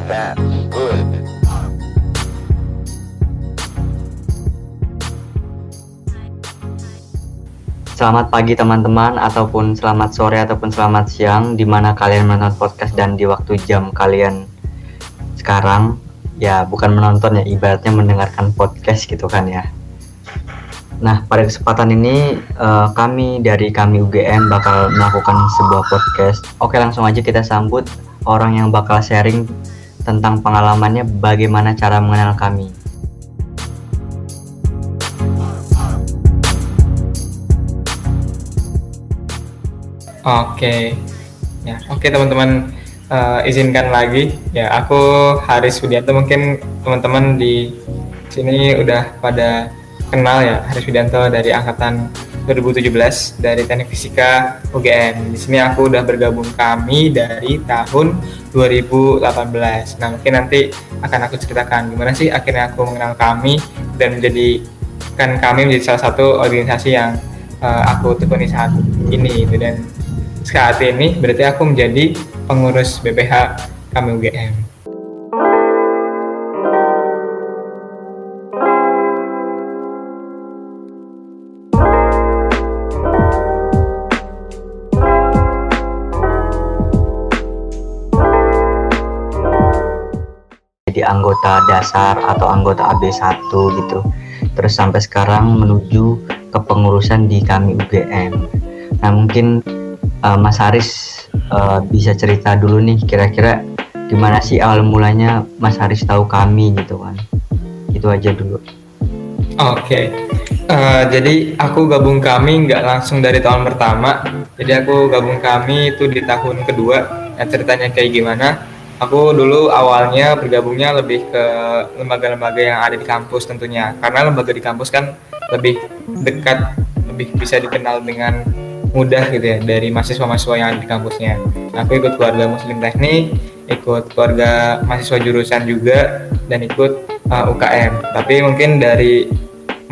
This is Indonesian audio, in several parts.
That's good. Selamat pagi teman-teman, ataupun selamat sore, ataupun selamat siang, di mana kalian menonton podcast dan di waktu jam kalian sekarang. Ya, bukan menonton ya, ibaratnya mendengarkan podcast gitu kan ya. Nah, pada kesempatan ini kami UGM bakal melakukan sebuah podcast. Oke, langsung aja kita sambut orang yang bakal sharing tentang pengalamannya bagaimana cara mengenal kami. Oke teman-teman, izinkan lagi ya, aku Haris Widianto. Mungkin teman-teman di sini udah pada kenal ya, Haris Widianto dari angkatan 2017 dari Teknik Fisika UGM. Di sini aku udah bergabung kami dari tahun 2018. Nah, mungkin nanti akan aku ceritakan gimana sih akhirnya aku mengenal kami dan menjadikan kami menjadi salah satu organisasi yang aku tekuni saat ini gitu. Dan saat ini berarti aku menjadi pengurus BPH kami UGM. Jadi anggota dasar atau anggota AB1 gitu. Terus sampai sekarang menuju kepengurusan di kami UGM. Nah, mungkin Mas Haris bisa cerita dulu nih, kira-kira gimana sih awal mulanya Mas Haris tahu kami gitu kan. Itu aja dulu. Oke. Jadi aku gabung kami nggak langsung dari tahun pertama. Jadi aku gabung kami itu di tahun kedua. Nah, ceritanya kayak gimana? Aku dulu awalnya bergabungnya lebih ke lembaga-lembaga yang ada di kampus tentunya. Karena lembaga di kampus kan lebih dekat, lebih bisa dikenal dengan mudah gitu ya dari mahasiswa-mahasiswa yang ada di kampusnya. Aku ikut keluarga Muslim Teknik, ikut keluarga mahasiswa jurusan juga, dan ikut UKM. Tapi mungkin dari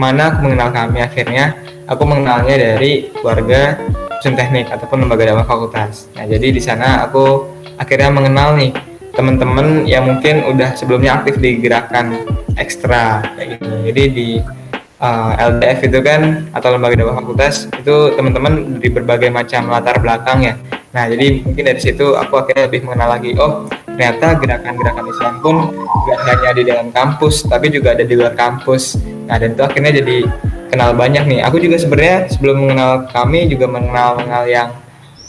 mana aku mengenal kami akhirnya, aku mengenalnya dari keluarga Muslim Teknik ataupun lembaga dakwah fakultas. Nah, jadi di sana aku akhirnya mengenal nih teman-teman yang mungkin udah sebelumnya aktif di gerakan ekstra kayak gitu. Jadi di LDF itu kan, atau lembaga dakwah fakultas itu, teman-teman dari berbagai macam latar belakang ya. Nah, jadi mungkin dari situ aku akhirnya lebih mengenal lagi, oh ternyata gerakan-gerakan Islam pun gak hanya di dalam kampus tapi juga ada di luar kampus. Nah, dan itu akhirnya jadi kenal banyak nih. Aku juga sebenarnya sebelum mengenal kami juga mengenal yang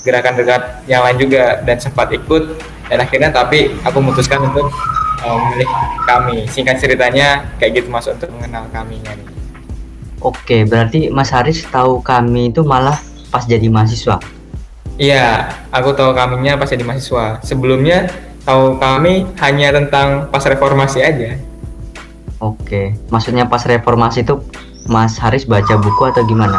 gerakan-gerakan yang lain juga dan sempat ikut, dan akhirnya tapi aku memutuskan untuk memilih kami. Singkat ceritanya kayak gitu Mas, untuk mengenal kami nih. Oke, berarti Mas Haris tahu kami itu malah pas jadi mahasiswa. Iya, aku tahu kaminya pas jadi mahasiswa. Sebelumnya tahu kami hanya tentang pas reformasi aja. Oke, maksudnya pas reformasi itu Mas Haris baca buku atau gimana?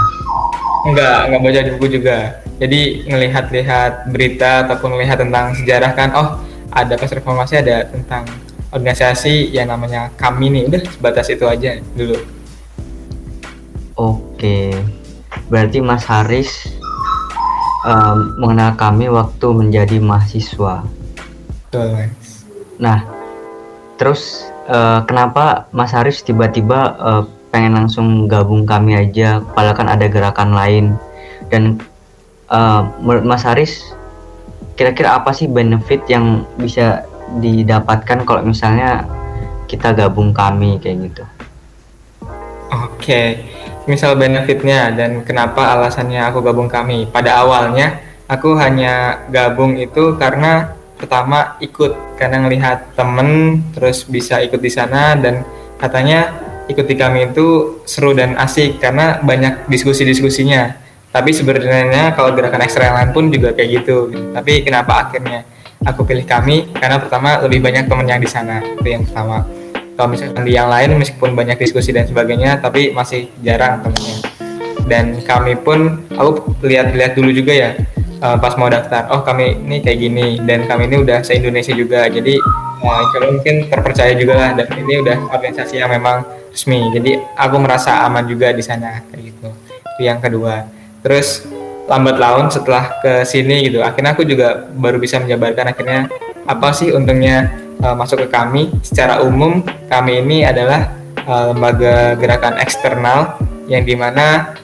Enggak baca di buku juga. Jadi ngelihat-lihat berita ataupun ngelihat tentang sejarah kan, oh ada pas reformasi ada tentang organisasi yang namanya kami nih. Udah sebatas itu aja dulu. Oke, berarti Mas Haris mengenal kami waktu menjadi mahasiswa. Betul, Mas. Nah, terus kenapa Mas Haris tiba-tiba pengen langsung gabung kami aja, padahal kan ada gerakan lain? Dan menurut Mas Haris, kira-kira apa sih benefit yang bisa didapatkan kalau misalnya kita gabung kami kayak gitu? Oke, misal benefitnya dan kenapa alasannya aku gabung kami. Pada awalnya aku hanya gabung itu karena pertama ikut, karena ngelihat temen terus bisa ikut di sana, dan katanya ikut di kami itu seru dan asik karena banyak diskusi-diskusinya. Tapi sebenarnya kalau gerakan ekstra yang lain pun juga kayak gitu. Tapi kenapa akhirnya aku pilih kami? Karena pertama lebih banyak temen yang di sana, itu yang pertama. Kalau misalkan di yang lain meskipun banyak diskusi dan sebagainya, tapi masih jarang temennya. Dan kami pun, aku lihat-lihat dulu juga ya, pas mau daftar, oh kami ini kayak gini, dan kami ini udah se-Indonesia juga, jadi kalau mungkin terpercaya juga lah, dan ini udah organisasi yang memang resmi, jadi aku merasa aman juga di sana kayak gitu. Itu yang kedua. Terus lambat laun setelah ke sini gitu, akhirnya aku juga baru bisa menjabarkan akhirnya apa sih untungnya masuk ke kami. Secara umum kami ini adalah lembaga gerakan eksternal yang dimana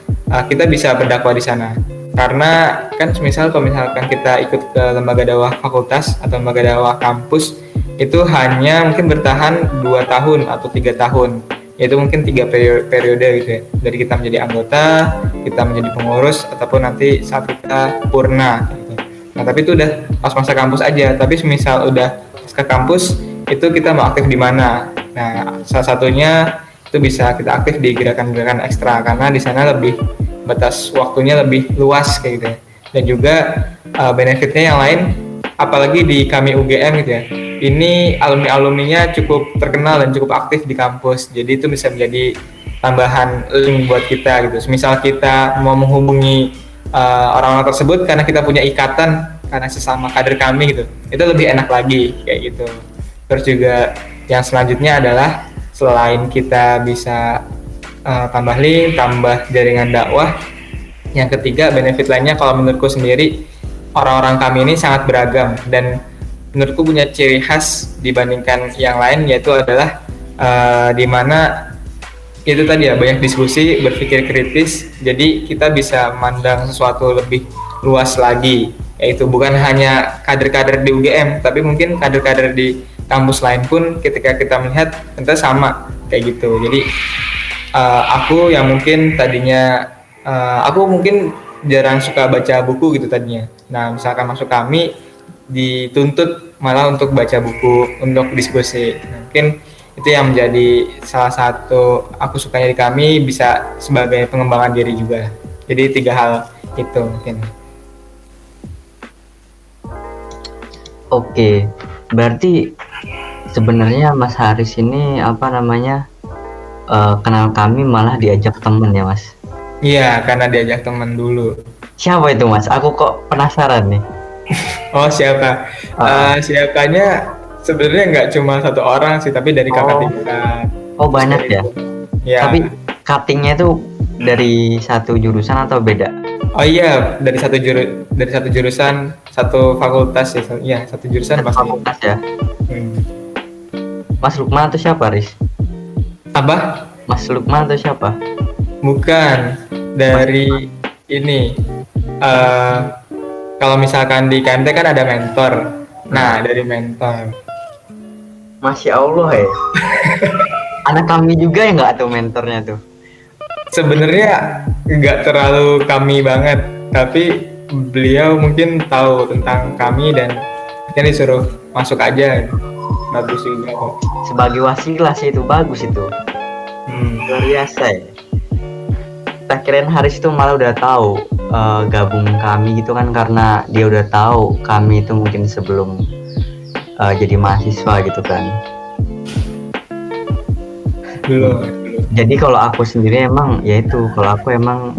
kita bisa berdakwah di sana. Karena kan kalau misalkan kita ikut ke lembaga dakwah fakultas atau lembaga dakwah kampus, itu hanya mungkin bertahan 2 tahun atau 3 tahun, yaitu mungkin 3 periode gitu ya, dari kita menjadi anggota, kita menjadi pengurus, ataupun nanti saat kita purna gitu. Nah tapi itu udah pas masa kampus aja, tapi misal udah ke kampus itu kita mau aktif di mana. Nah salah satunya itu bisa kita aktif di gerakan-gerakan ekstra, karena di sana lebih batas waktunya lebih luas kayak gitu ya. Dan juga benefitnya yang lain, apalagi di kami UGM gitu ya, ini alumni-alumninya cukup terkenal dan cukup aktif di kampus, jadi itu bisa menjadi tambahan link buat kita gitu. Misal kita mau menghubungi orang-orang tersebut karena kita punya ikatan karena sesama kader kami gitu, itu lebih enak lagi kayak gitu. Terus juga yang selanjutnya adalah selain kita bisa tambah link, tambah jaringan dakwah, yang ketiga benefit lainnya kalau menurutku sendiri, orang-orang kami ini sangat beragam dan menurutku punya ciri khas dibandingkan yang lain, yaitu adalah di mana itu tadi ya, banyak diskusi, berpikir kritis, jadi kita bisa memandang sesuatu lebih luas lagi, yaitu bukan hanya kader-kader di UGM, tapi mungkin kader-kader di kampus lain pun ketika kita melihat ternyata sama kayak gitu. Jadi aku yang mungkin tadinya aku mungkin jarang suka baca buku gitu tadinya. Nah misalkan masuk kami dituntut malah untuk baca buku, untuk diskusi. Nah, mungkin itu yang menjadi salah satu aku sukanya di kami, bisa sebagai pengembangan diri juga. Jadi 3 hal itu mungkin. Oke, berarti sebenarnya Mas Haris ini kenal kami malah diajak temen ya Mas? Iya, karena diajak teman dulu. Siapa itu Mas? Aku kok penasaran nih. Oh siapa? Siapanya sebenarnya nggak cuma 1 orang sih, tapi dari kakak tingkat. Oh banyak ya? Ya. Tapi cuttingnya itu dari satu jurusan atau beda? Oh iya, dari satu jurusan, satu fakultas ya. Iya, satu jurusan Satu pasti. fakultas ya? Hmm. Mas Lukman atau siapa Riz? Apa? Mas Lukman atau siapa? Bukan, dari ini. Kalau misalkan di KMT kan ada mentor. Nah, dari mentor. Masya Allah ya. Anak kami juga ya nggak tuh mentornya tuh? Sebenarnya nggak terlalu kami banget, tapi beliau mungkin tahu tentang kami dan kan disuruh masuk aja. Bagus juga kok. Sebagai wasilah sih itu bagus itu. Luar biasa ya. Tak kirain Haris itu malah udah tahu gabung kami gitu kan, karena dia udah tahu kami itu mungkin sebelum jadi mahasiswa gitu kan. Belum. Jadi kalau aku sendiri emang kalau aku emang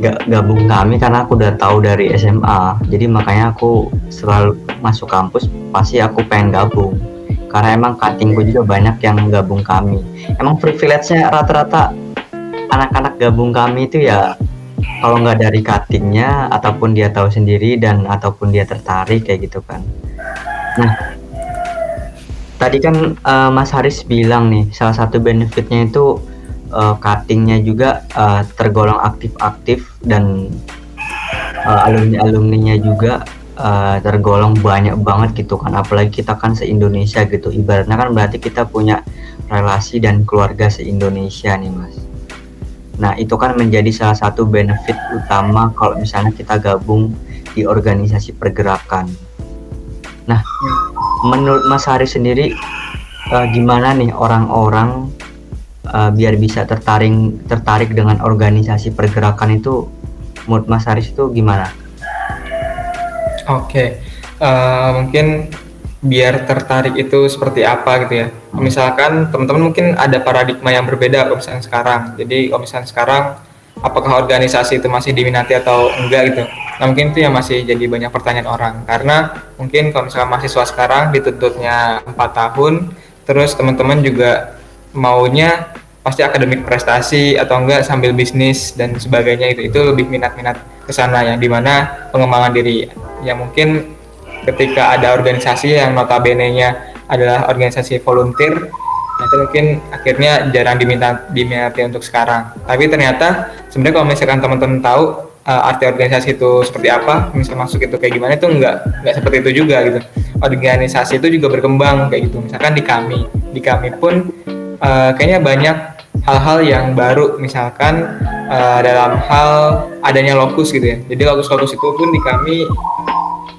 gak gabung kami karena aku udah tahu dari SMA. Jadi makanya aku selalu masuk kampus pasti aku pengen gabung. Karena emang cuttingku juga banyak yang gabung kami. Emang privilege-nya rata-rata anak-anak gabung kami itu ya, kalau nggak dari cuttingnya ataupun dia tahu sendiri dan ataupun dia tertarik kayak gitu kan. Nah tadi kan Mas Haris bilang nih salah satu benefitnya itu cuttingnya juga tergolong aktif-aktif dan alumni-alumninya juga tergolong banyak banget gitu kan, apalagi kita kan se-Indonesia gitu, ibaratnya kan berarti kita punya relasi dan keluarga se-Indonesia nih Mas. Nah itu kan menjadi salah satu benefit utama kalau misalnya kita gabung di organisasi pergerakan. Nah menurut Mas Haris sendiri gimana nih orang-orang biar bisa tertarik dengan organisasi pergerakan itu, menurut Mas Haris itu gimana? Oke. Mungkin biar tertarik itu seperti apa gitu ya. Misalkan teman-teman mungkin ada paradigma yang berbeda kalau misalnya sekarang. Jadi kalau misalnya sekarang apakah organisasi itu masih diminati atau enggak gitu. Nah mungkin itu yang masih jadi banyak pertanyaan orang. Karena mungkin kalau misalnya mahasiswa sekarang dituntutnya 4 tahun, terus teman-teman juga maunya pasti akademik prestasi atau enggak sambil bisnis dan sebagainya, itu lebih minat-minat ke sana, yang dimana pengembangan diri yang mungkin ketika ada organisasi yang notabene-nya adalah organisasi volunteer. Nah, itu mungkin akhirnya jarang diminati untuk sekarang. Tapi ternyata sebenarnya kalau misalkan teman-teman tahu arti organisasi itu seperti apa, misal masuk itu kayak gimana, itu nggak seperti itu juga gitu. Organisasi itu juga berkembang kayak gitu. Misalkan di kami pun kayaknya banyak hal-hal yang baru, misalkan dalam hal adanya lokus gitu ya. Jadi lokus-lokus itu pun di kami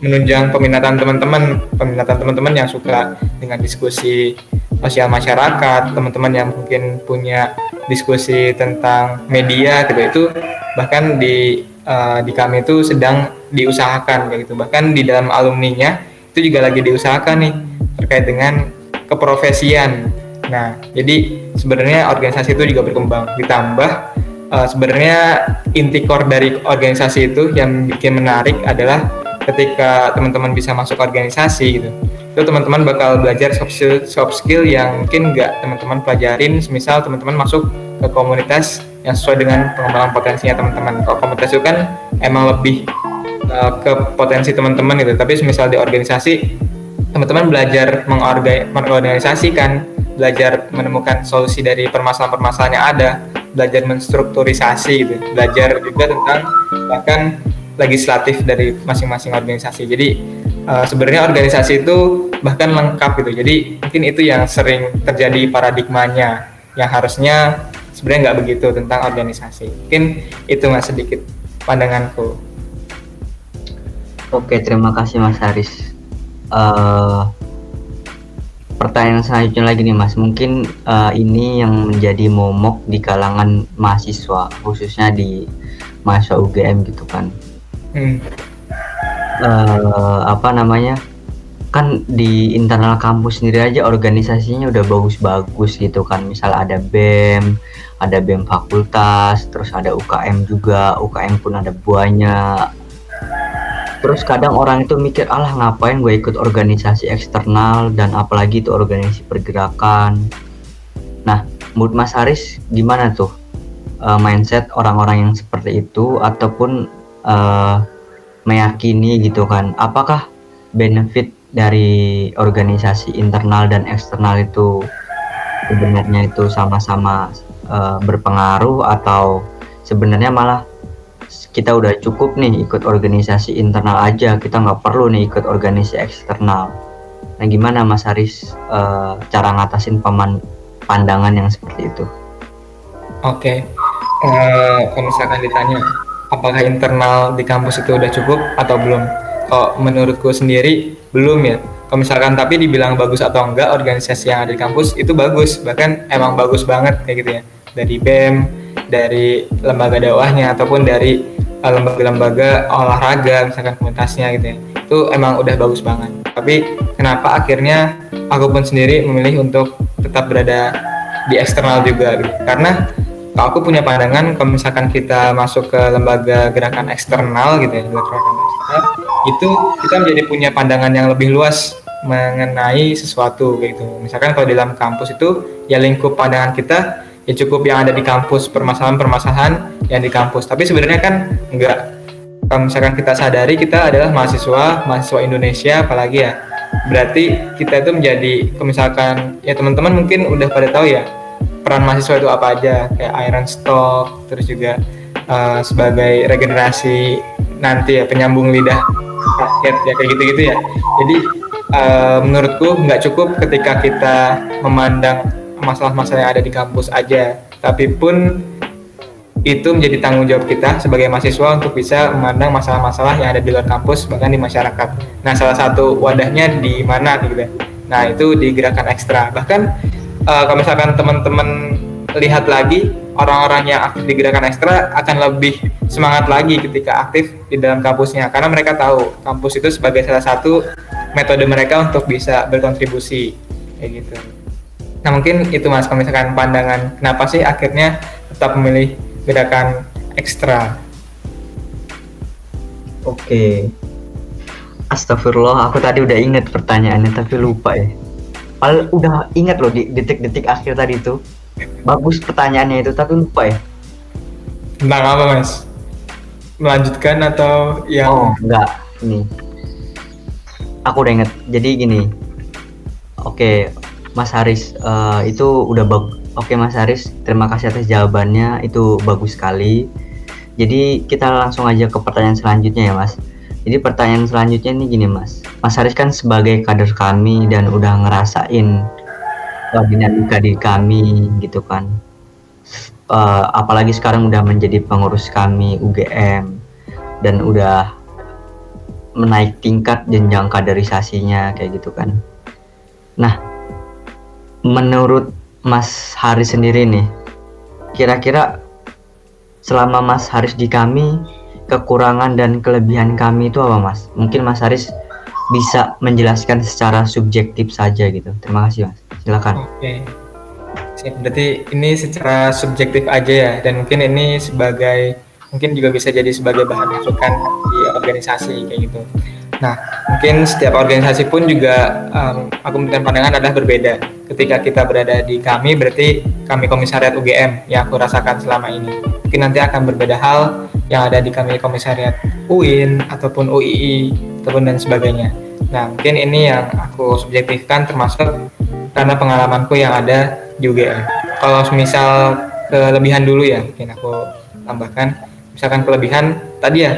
menunjang peminatan teman-teman yang suka dengan diskusi sosial masyarakat, teman-teman yang mungkin punya diskusi tentang media gitu, itu bahkan di kami itu sedang diusahakan kayak gitu. Bahkan di dalam alumninya itu juga lagi diusahakan nih terkait dengan keprofesian. Nah, jadi sebenarnya organisasi itu juga berkembang. Ditambah sebenarnya inti core dari organisasi itu yang bikin menarik adalah ketika teman-teman bisa masuk organisasi gitu, itu teman-teman bakal belajar soft skill yang mungkin nggak teman-teman pelajarin. Misal teman-teman masuk ke komunitas yang sesuai dengan pengembangan potensinya teman-teman. Kalau komunitas itu kan emang lebih ke potensi teman-teman gitu. Tapi misal di organisasi, teman-teman belajar mengorganisasikan, belajar menemukan solusi dari permasalahan-permasalahan yang ada, belajar menstrukturisasi gitu, belajar juga tentang bahkan legislatif dari masing-masing organisasi. Jadi sebenarnya organisasi itu bahkan lengkap gitu. Jadi mungkin itu yang sering terjadi paradigmanya, yang harusnya sebenarnya nggak begitu tentang organisasi. Mungkin itu Mas sedikit pandanganku. Oke, terima kasih Mas Haris. Pertanyaan selanjutnya lagi nih Mas, mungkin ini yang menjadi momok di kalangan mahasiswa, khususnya di mahasiswa UGM gitu kan. Apa namanya, kan di internal kampus sendiri aja organisasinya udah bagus-bagus gitu kan. Misal ada BEM fakultas, terus ada UKM juga, UKM pun ada banyak. Terus kadang orang itu mikir, alah ngapain gue ikut organisasi eksternal, dan apalagi itu organisasi pergerakan. Nah, menurut Mas Haris gimana tuh mindset orang-orang yang seperti itu, ataupun meyakini gitu kan, apakah benefit dari organisasi internal dan eksternal itu sebenarnya itu sama-sama berpengaruh, atau sebenarnya malah kita udah cukup nih ikut organisasi internal aja, kita nggak perlu nih ikut organisasi eksternal. Nah, gimana Mas Haris cara ngatasin pandangan yang seperti itu? Oke. Kalau misalkan ditanya apakah internal di kampus itu udah cukup atau belum? Kalau menurutku sendiri belum ya. Kalau misalkan tapi dibilang bagus atau enggak, organisasi yang ada di kampus itu bagus, bahkan emang bagus banget kayak gitu ya. Dari BEM, dari lembaga dakwahnya, ataupun dari lembaga-lembaga olahraga, misalkan komunitasnya gitu ya. Itu emang udah bagus banget. Tapi kenapa akhirnya aku pun sendiri memilih untuk tetap berada di eksternal juga gitu. Karena kalau aku punya pandangan, kalau misalkan kita masuk ke lembaga gerakan eksternal gitu ya, itu kita menjadi punya pandangan yang lebih luas mengenai sesuatu gitu. Misalkan kalau di dalam kampus itu ya lingkup pandangan kita ya cukup yang ada di kampus, permasalahan-permasalahan yang di kampus. Tapi sebenarnya kan enggak. Kalau misalkan kita sadari kita adalah mahasiswa Indonesia apalagi ya. Berarti kita itu menjadi, kalau misalkan ya teman-teman mungkin udah pada tahu ya peran mahasiswa itu apa aja, kayak iron stock, terus juga sebagai regenerasi nanti ya, penyambung lidah rakyat ya, kayak gitu-gitu ya. Jadi menurutku nggak cukup ketika kita memandang masalah-masalah yang ada di kampus aja, tapi pun itu menjadi tanggung jawab kita sebagai mahasiswa untuk bisa memandang masalah-masalah yang ada di luar kampus, bahkan di masyarakat. Nah, salah satu wadahnya di mana gitu ya. Nah, itu di gerakan ekstra. Bahkan kalau misalkan teman-teman lihat lagi, orang-orang yang aktif di gerakan ekstra akan lebih semangat lagi ketika aktif di dalam kampusnya, karena mereka tahu kampus itu sebagai salah satu metode mereka untuk bisa berkontribusi kayak gitu. Nah, mungkin itu Mas, kalau misalkan pandangan kenapa sih akhirnya tetap memilih gerakan ekstra. Oke. Astagfirullah, aku tadi udah inget pertanyaannya tapi lupa ya. Padahal udah ingat loh di detik-detik akhir tadi itu. Bagus pertanyaannya itu tapi lupa ya. Tentang apa Mas? Melanjutkan atau yang? Oh enggak, ini. Aku udah inget. Jadi gini, Oke, Mas Haris, itu udah oke Mas Haris, terima kasih atas jawabannya, itu bagus sekali. Jadi kita langsung aja ke pertanyaan selanjutnya ya Mas. Jadi pertanyaan selanjutnya ini gini Mas. Mas Haris kan sebagai kader kami dan udah ngerasain dinamika di kami gitu kan. Apalagi sekarang udah menjadi pengurus kami UGM dan udah menaik tingkat jenjang kaderisasinya kayak gitu kan. Nah, menurut Mas Haris sendiri nih, kira-kira selama Mas Haris di kami, kekurangan dan kelebihan kami itu apa Mas? Mungkin Mas Haris bisa menjelaskan secara subjektif saja gitu. Terima kasih Mas, silakan. Oke. Siap, berarti ini secara subjektif aja ya, dan mungkin ini mungkin juga bisa jadi sebagai bahan masukan di organisasi kayak gitu. Nah, mungkin setiap organisasi pun juga aku memberikan pandangan adalah berbeda. Ketika kita berada di kami, berarti kami komisariat UGM yang aku rasakan selama ini. Mungkin nanti akan berbeda hal yang ada di kami komisariat UIN ataupun UII ataupun dan sebagainya. Nah, mungkin ini yang aku subjektifkan termasuk karena pengalamanku yang ada di UGM. Kalau misal kelebihan dulu ya, mungkin aku tambahkan. Misalkan kelebihan tadi ya,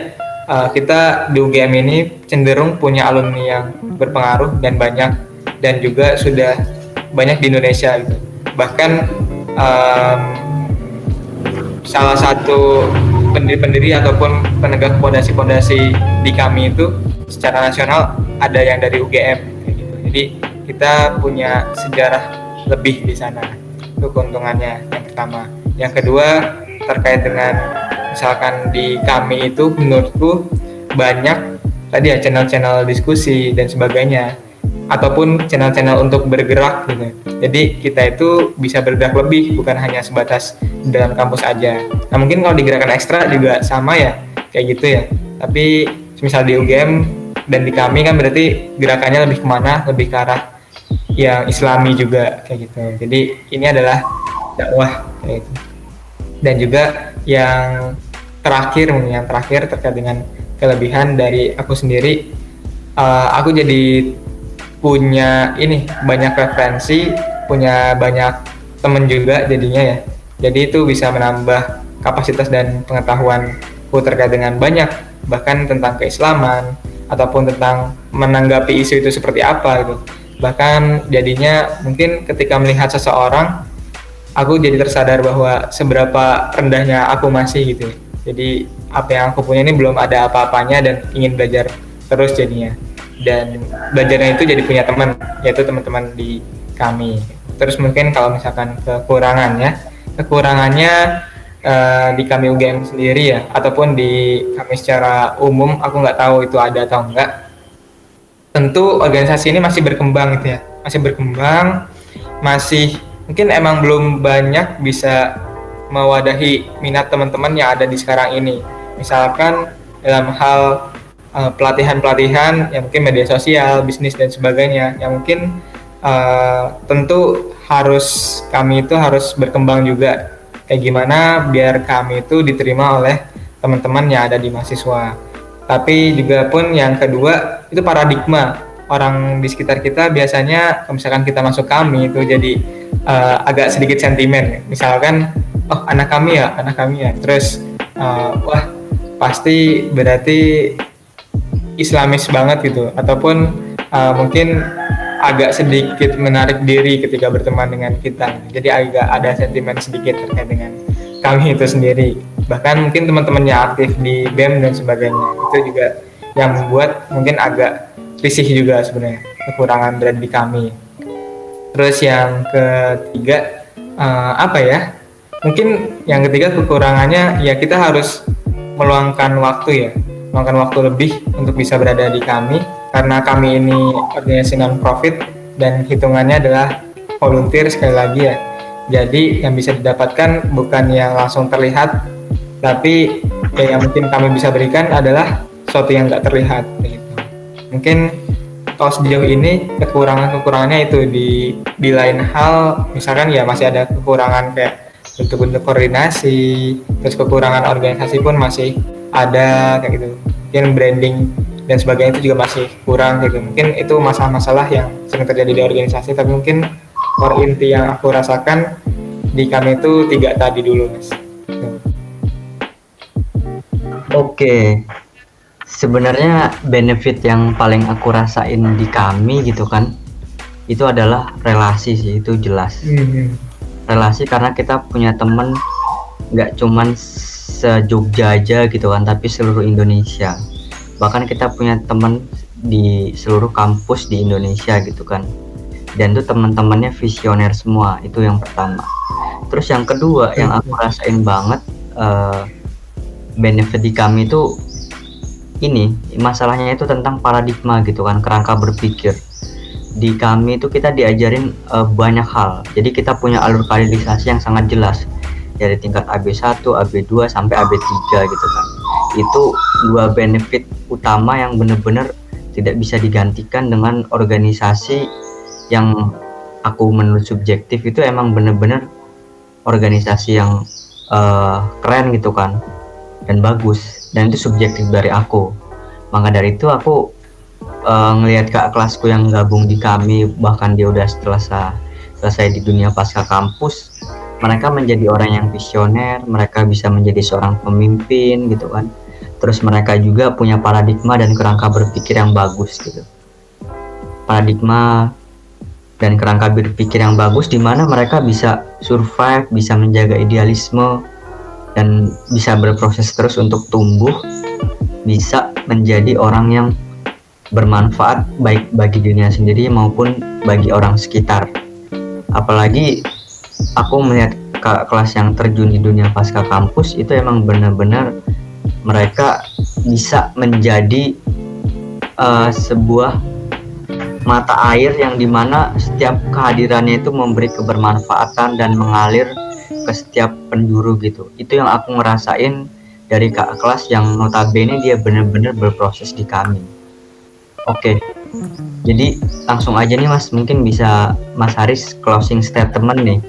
kita di UGM ini cenderung punya alumni yang berpengaruh dan banyak, dan juga sudah banyak di Indonesia gitu. Bahkan salah satu pendiri-pendiri ataupun penegak pondasi-pondasi di kami itu secara nasional ada yang dari UGM gitu. Jadi kita punya sejarah lebih di sana. Itu keuntungannya yang pertama. Yang kedua terkait dengan misalkan di kami itu menurutku banyak tadi ya channel-channel diskusi dan sebagainya, ataupun channel-channel untuk bergerak gitu. Jadi kita itu bisa bergerak lebih, bukan hanya sebatas dalam kampus aja. Nah mungkin kalau di gerakan ekstra juga sama ya kayak gitu ya, tapi misal di UGM dan di kami kan berarti gerakannya lebih kemana, lebih ke arah yang Islami juga kayak gitu. Jadi ini adalah dakwah kayak gitu. Dan juga yang terakhir terkait dengan kelebihan dari aku sendiri, aku jadi punya banyak referensi, punya banyak temen juga jadinya ya. Jadi itu bisa menambah kapasitas dan pengetahuanku terkait dengan banyak, bahkan tentang keislaman ataupun tentang menanggapi isu itu seperti apa gitu. Bahkan jadinya mungkin ketika melihat seseorang, aku jadi tersadar bahwa seberapa rendahnya aku masih gitu. Jadi apa yang aku punya ini belum ada apa-apanya dan ingin belajar terus jadinya. Dan belajarnya itu jadi punya teman, yaitu teman-teman di kami. Terus mungkin kalau misalkan kekurangannya di kami UGM sendiri ya, ataupun di kami secara umum, aku nggak tahu itu ada atau enggak. Tentu organisasi ini masih berkembang gitu ya, masih mungkin emang belum banyak bisa mewadahi minat teman-teman yang ada di sekarang ini. Misalkan dalam hal pelatihan-pelatihan yang mungkin media sosial, bisnis dan sebagainya, yang mungkin tentu kami itu harus berkembang juga. Kayak gimana biar kami itu diterima oleh teman-teman yang ada di mahasiswa. Tapi juga pun yang kedua itu paradigma orang di sekitar kita. Biasanya misalkan kita masuk kami itu jadi agak sedikit sentimen. Misalkan anak kami ya, terus wah pasti berarti Islamis banget gitu, ataupun mungkin agak sedikit menarik diri ketika berteman dengan kita. Jadi agak ada sentimen sedikit terkait dengan kami itu sendiri. Bahkan mungkin teman-teman yang aktif di BEM dan sebagainya, itu juga yang membuat mungkin agak risih juga sebenarnya kekurangan berada di kami. Terus yang ketiga mungkin yang ketiga kekurangannya ya kita harus meluangkan waktu lebih untuk bisa berada di kami, karena kami ini organisasi non-profit dan hitungannya adalah volunteer sekali lagi ya. Jadi yang bisa didapatkan bukan yang langsung terlihat, tapi yang mungkin kami bisa berikan adalah sesuatu yang nggak terlihat gitu. Mungkin kalau sejauh ini kekurangannya itu di lain hal, misalkan ya masih ada kekurangan kayak bentuk-bentuk koordinasi, terus kekurangan organisasi pun masih ada kayak gitu. Mungkin branding dan sebagainya itu juga masih kurang gitu. Mungkin itu masalah-masalah yang sering terjadi di organisasi, tapi mungkin core inti yang aku rasakan di kami itu 3 tadi dulu, Mas. Tuh. Oke, sebenarnya benefit yang paling aku rasain di kami gitu kan, itu adalah relasi sih, itu jelas. Relasi karena kita punya temen nggak cuman se-Jogja aja gitu kan, tapi seluruh Indonesia. Bahkan kita punya temen di seluruh kampus di Indonesia gitu kan. Dan itu teman-temannya visioner semua, itu yang pertama. Terus yang kedua yang aku rasain banget benefit di kami itu ini masalahnya itu tentang paradigma gitu kan, kerangka berpikir. Di kami itu kita diajarin banyak hal. Jadi kita punya alur kaderisasi yang sangat jelas dari tingkat AB1, AB2 sampai AB3 gitu kan. Itu 2 benefit utama yang benar-benar tidak bisa digantikan dengan organisasi yang aku menurut subjektif itu emang benar-benar organisasi yang keren gitu kan dan bagus, dan itu subjektif dari aku. Maka dari itu aku ngelihat kak kelasku yang gabung di kami, bahkan dia udah selesai di dunia pasca kampus, mereka menjadi orang yang visioner, mereka bisa menjadi seorang pemimpin gitu kan. Terus mereka juga punya paradigma dan kerangka berpikir yang bagus gitu. Paradigma dan kerangka berpikir yang bagus di mana mereka bisa survive, bisa menjaga idealisme, dan bisa berproses terus untuk tumbuh, bisa menjadi orang yang bermanfaat baik bagi dirinya sendiri maupun bagi orang sekitar. Apalagi aku melihat kelas yang terjun di dunia pasca kampus itu emang benar-benar mereka bisa menjadi sebuah mata air yang dimana setiap kehadirannya itu memberi kebermanfaatan dan mengalir ke setiap penjuru gitu. Itu yang aku ngerasain dari kak kelas yang notabene dia benar-benar berproses di kami. Oke, jadi langsung aja nih Mas, mungkin bisa Mas Haris closing statement nih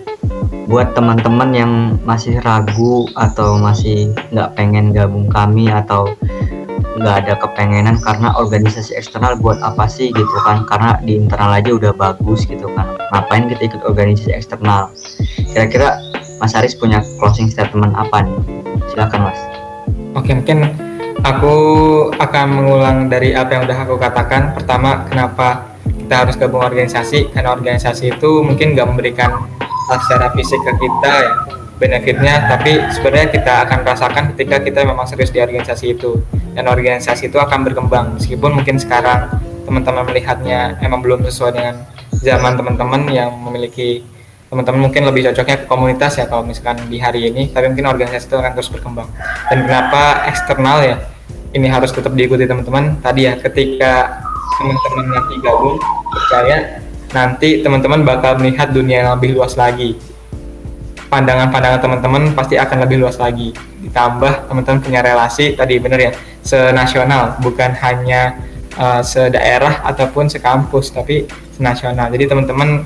buat teman-teman yang masih ragu atau masih nggak pengen gabung kami atau nggak ada kepengenan karena organisasi eksternal buat apa sih gitu kan, karena di internal aja udah bagus gitu kan, ngapain kita ikut organisasi eksternal. Kira-kira Mas Haris punya closing statement apa nih? Silakan Mas. Oke, mungkin aku akan mengulang dari apa yang udah aku katakan. Pertama, kenapa kita harus gabung organisasi? Karena organisasi itu mungkin nggak memberikan hal secara fisik ke kita ya, benefitnya, tapi sebenarnya kita akan rasakan ketika kita memang serius di organisasi itu. Dan organisasi itu akan berkembang, meskipun mungkin sekarang teman-teman melihatnya emang belum sesuai dengan zaman teman-teman yang memiliki, teman-teman mungkin lebih cocoknya ke komunitas ya kalau misalkan di hari ini, tapi mungkin organisasi itu akan terus berkembang. Dan kenapa eksternal ya, ini harus tetap diikuti teman-teman. Tadi ya, ketika teman-teman nanti gabung, percaya nanti teman-teman bakal melihat dunia yang lebih luas lagi. Pandangan-pandangan teman-teman pasti akan lebih luas lagi. Ditambah teman-teman punya relasi, tadi bener ya, senasional, bukan hanya sedaerah ataupun sekampus, tapi senasional. Jadi teman-teman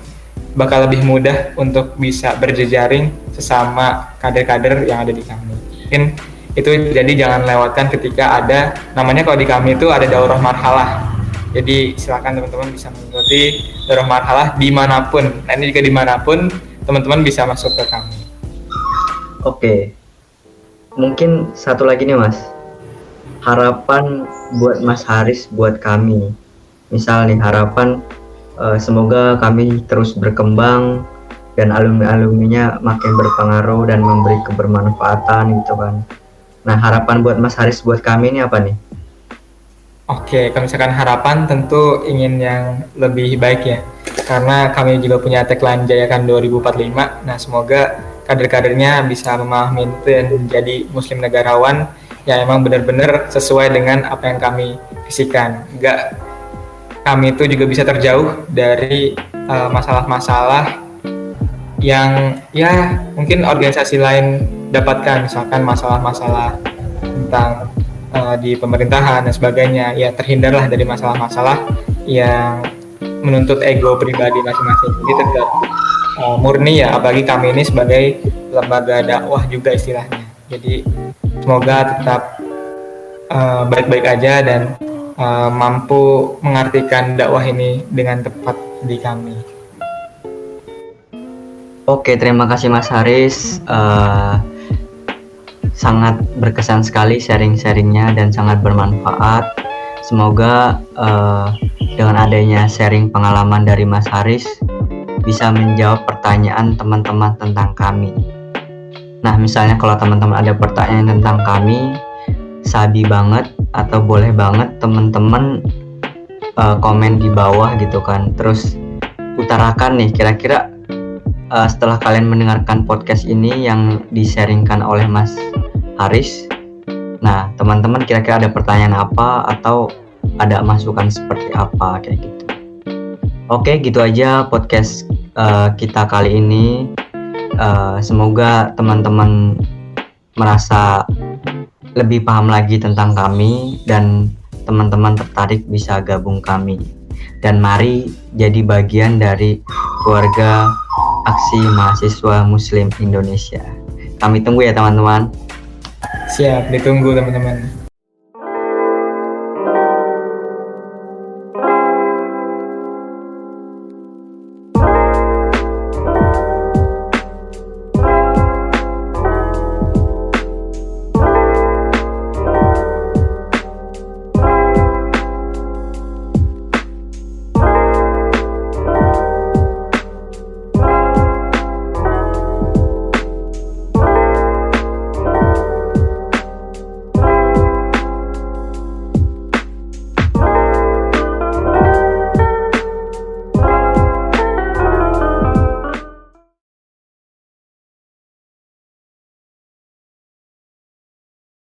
bakal lebih mudah untuk bisa berjejaring sesama kader-kader yang ada di kami. Mungkin itu, jadi jangan lewatkan ketika ada, namanya kalau di kami itu ada daurah marhalah. Jadi silakan teman-teman bisa mengikuti daurah marhalah dimanapun. Nah, ini juga dimanapun teman-teman bisa masuk ke kami. Oke, mungkin satu lagi nih Mas, harapan buat Mas Haris buat kami. Misal nih harapan semoga kami terus berkembang dan alumni-alumninya makin berpengaruh dan memberi kebermanfaatan gitu kan. Nah, harapan buat Mas Haris buat kami ini apa nih? Oke, kalau misalkan harapan tentu ingin yang lebih baik ya, karena kami juga punya tagline Jayakan 2045. Nah, semoga kader-kadernya bisa memahami itu dan menjadi muslim negarawan yang emang benar-benar sesuai dengan apa yang kami visikan. Enggak, kami itu juga bisa terjauh dari masalah-masalah yang ya mungkin organisasi lain dapatkan, misalkan masalah-masalah tentang di pemerintahan dan sebagainya. Ya, terhindarlah dari masalah-masalah yang menuntut ego pribadi masing-masing. Jadi tetap murni ya, apalagi kami ini sebagai lembaga dakwah juga istilahnya. Jadi semoga tetap baik-baik aja dan mampu mengartikan dakwah ini dengan tepat di kami. Oke, terima kasih Mas Haris. Sangat berkesan sekali sharing-sharingnya dan sangat bermanfaat. Semoga dengan adanya sharing pengalaman dari Mas Haris bisa menjawab pertanyaan teman-teman tentang kami. Nah, misalnya kalau teman-teman ada pertanyaan tentang kami, sabi banget atau boleh banget teman-teman komen di bawah gitu kan. Terus utarakan nih kira-kira setelah kalian mendengarkan podcast ini yang di-sharingkan oleh Mas Haris. Nah, teman-teman kira-kira ada pertanyaan apa atau ada masukan seperti apa kayak gitu. Oke, gitu aja podcast kita kali ini. Semoga teman-teman merasa lebih paham lagi tentang kami dan teman-teman tertarik bisa gabung kami. Dan mari jadi bagian dari keluarga Aksi Mahasiswa Muslim Indonesia. Kami tunggu ya teman-teman. Siap, ditunggu teman-teman.